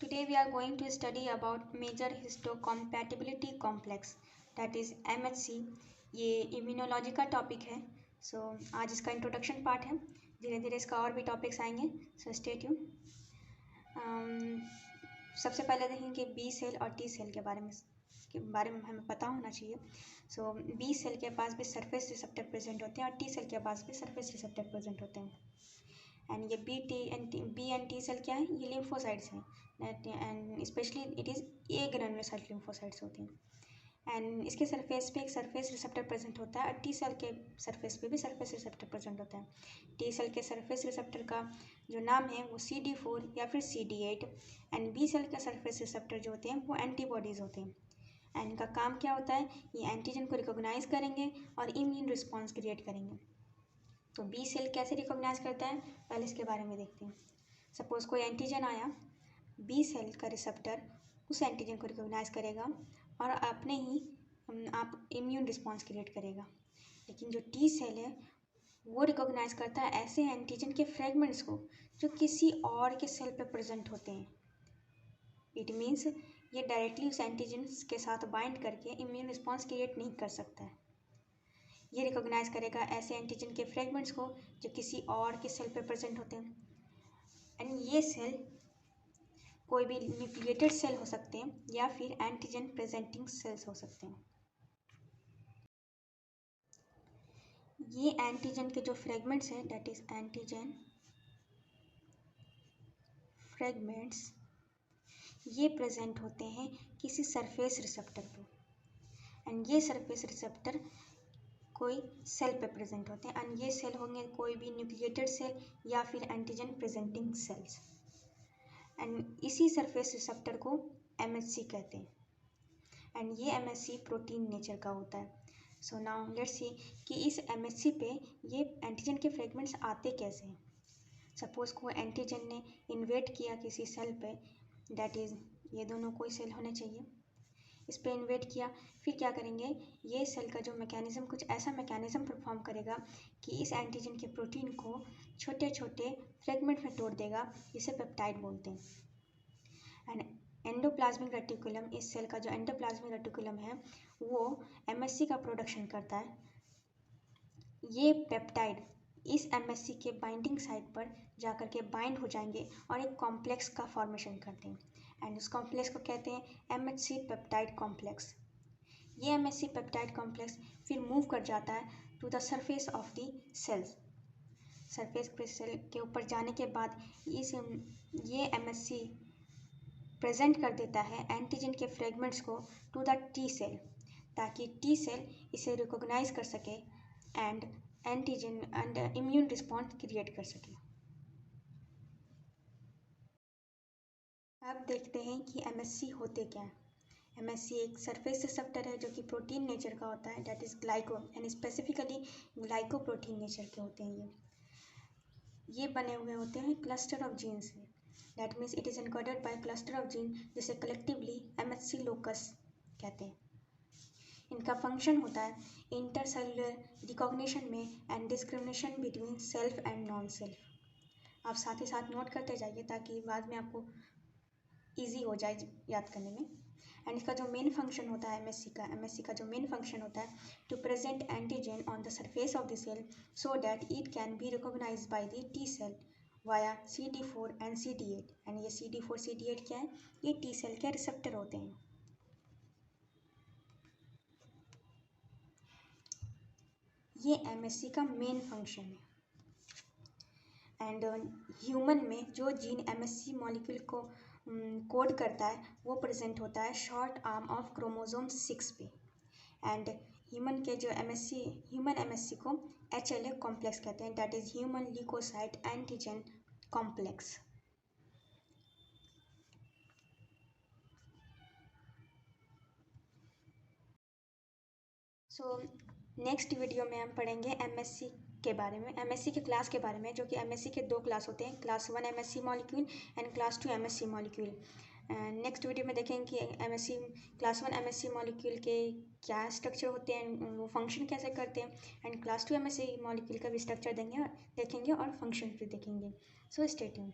Today we are going to study about major histocompatibility complex that is MHC. ये immunology का topic है. आज इसका इंट्रोडक्शन पार्ट है. धीरे धीरे इसका और भी टॉपिक्स आएंगे. Stay tune. सबसे पहले देखेंगे बी सेल और टी सेल के बारे में हमें पता होना चाहिए. बी सेल के पास भी सरफेस रिसेप्टर प्रेजेंट होते हैं और टी सेल के पास भी सरफेस रिसेप्टर प्रेजेंट होते हैं. एंड ये बी एंड टी सेल क्या है? ये लिम्फोसाइट्स हैं. And specially it is a granulocyte lymphocytes होती हैं. एंड इसके सरफेस पे एक सरफेस रिसेप्टर प्रेजेंट होता है और टी सेल के सरफेस पे भी सरफेस रिसेप्टर प्रेजेंट होता है. टी सेल के सरफेस रिसेप्टर का जो नाम है वो CD4 या फिर CD8. एंड बी सेल के सरफेस रिसेप्टर जो होते हैं वो एंटीबॉडीज़ होते हैं. एंड इनका काम क्या होता है? ये एंटीजन को रिकॉग्नाइज करेंगे और इम्यून रिस्पॉन्स क्रिएट करेंगे. तो बी सेल कैसे रिकॉग्नाइज करता है, पहले इसके बारे में देखते हैं. सपोज कोई एंटीजन आया, बी सेल का रिसेप्टर उस एंटीजन को रिकॉग्नाइज करेगा और अपने ही आप इम्यून रिस्पॉन्स क्रिएट करेगा. लेकिन जो टी सेल है वो रिकॉग्नाइज करता है ऐसे एंटीजन के फ्रेगमेंट्स को जो किसी और के सेल पे प्रेजेंट होते हैं. इट मीन्स ये डायरेक्टली उस एंटीजन के साथ बाइंड करके इम्यून रिस्पॉन्स क्रिएट नहीं कर सकता है. ये रिकॉग्नाइज करेगा ऐसे एंटीजन के फ्रेगमेंट्स को जो किसी और के सेल पे प्रेजेंट होते हैं. एंड ये सेल कोई भी न्यूक्लिएटेड सेल हो सकते हैं या फिर एंटीजन प्रेजेंटिंग सेल्स हो सकते हैं. ये एंटीजन के जो फ्रेगमेंट्स हैं दैट इज एंटीजन फ्रेगमेंट्स, ये प्रेजेंट होते हैं किसी सरफेस रिसेप्टर पे. एंड ये सरफेस रिसेप्टर कोई सेल पे प्रेजेंट होते हैं. एंड ये सेल होंगे कोई भी न्यूक्लिएटेड सेल या फिर एंटीजन प्रेजेंटिंग सेल्स. एंड इसी सरफेस रिसेप्टर को MHC कहते हैं. एंड ये MHC प्रोटीन नेचर का होता है. सो नाउ लेट्स सी कि इस MHC पे ये एंटीजन के फ्रेगमेंट्स आते कैसे हैं. सपोज को एंटीजन ने इन्वेट किया किसी सेल पे, दैट इज़ ये दोनों कोई सेल होने चाहिए. इस पर इन्वेट किया, फिर क्या करेंगे, ये सेल का जो मैकेनिज़्म कुछ ऐसा मैकेनिज़्म परफॉर्म करेगा कि इस एंटीजन के प्रोटीन को छोटे छोटे फ्रेगमेंट में तोड़ देगा, जिसे पेप्टाइड बोलते हैं. एंड एंडोप्लाज्मिक रेटिकुलम, इस सेल का जो एंडोप्लाज्मिक रेटिकुलम है वो MHC का प्रोडक्शन करता है. ये पेप्टाइड इस MHC के बाइंडिंग साइट पर जाकर के बाइंड हो जाएंगे और एक कॉम्प्लेक्स का फॉर्मेशन करते हैं. एंड उस कॉम्प्लेक्स को कहते हैं MHC पेप्टाइड कॉम्प्लेक्स. ये MHC पेप्टाइड कॉम्प्लेक्स फिर मूव कर जाता है to the surface of the cells. Surface पे सेल के ऊपर जाने के बाद ये MHC प्रेजेंट कर देता है एंटीजन के फ्रेगमेंट्स को टू द टी सेल, ताकि टी सेल इसे रिकॉग्नाइज कर सके and antigen and immune response create कर सके. अब देखते हैं कि MHC होते क्या है. MHC एक सरफेस रिसेप्टर है जो कि प्रोटीन नेचर का होता है, that is glyco and specifically glycoprotein nature के होते हैं. ये बने हुए होते हैं क्लस्टर ऑफ जीन से. That means it is encoded bye cluster of gene, जिसे कलेक्टिवली MHC लोकस कहते हैं. इनका फंक्शन होता है इंटरसेलुलर रिकॉग्निशन में and discrimination between self and non self. आप साथ ही साथ नोट करते जाइए ताकि बाद में आपको ईजी हो जाए याद करने में. एंड इसका जो मेन फंक्शन होता है MHC का जो मेन फंक्शन होता है to present antigen on the surface of the cell so that it can be recognised by the T cell via CD4 and CD8. And ये CD4 CD8 क्या है? ये टी सेल के receptor होते हैं. ये MHC का मेन फंक्शन है. एंड ह्यूमन में जो जीन MHC मॉलिक्यूल को कोड करता है वो प्रेजेंट होता है शॉर्ट आर्म ऑफ क्रोमोसोम 6 पे. एंड ह्यूमन के जो ह्यूमन MHC को HLA कॉम्प्लेक्स कहते हैं, that is human leukocyte antigen complex. So next video में हम पढ़ेंगे MHC के बारे में, MHC के क्लास के बारे में, जो कि MHC के 2 क्लास होते हैं, class 1 MHC molecule and class 2 MHC molecule. Next video में देखेंगे कि क्लास 1 MHC मॉलिक्यूल के क्या स्ट्रक्चर होते हैं, वो फंक्शन कैसे करते हैं. एंड क्लास 2 MHC मॉलिक्यूल का भी स्ट्रक्चर देखेंगे और फंक्शन भी देखेंगे. So stay tuned.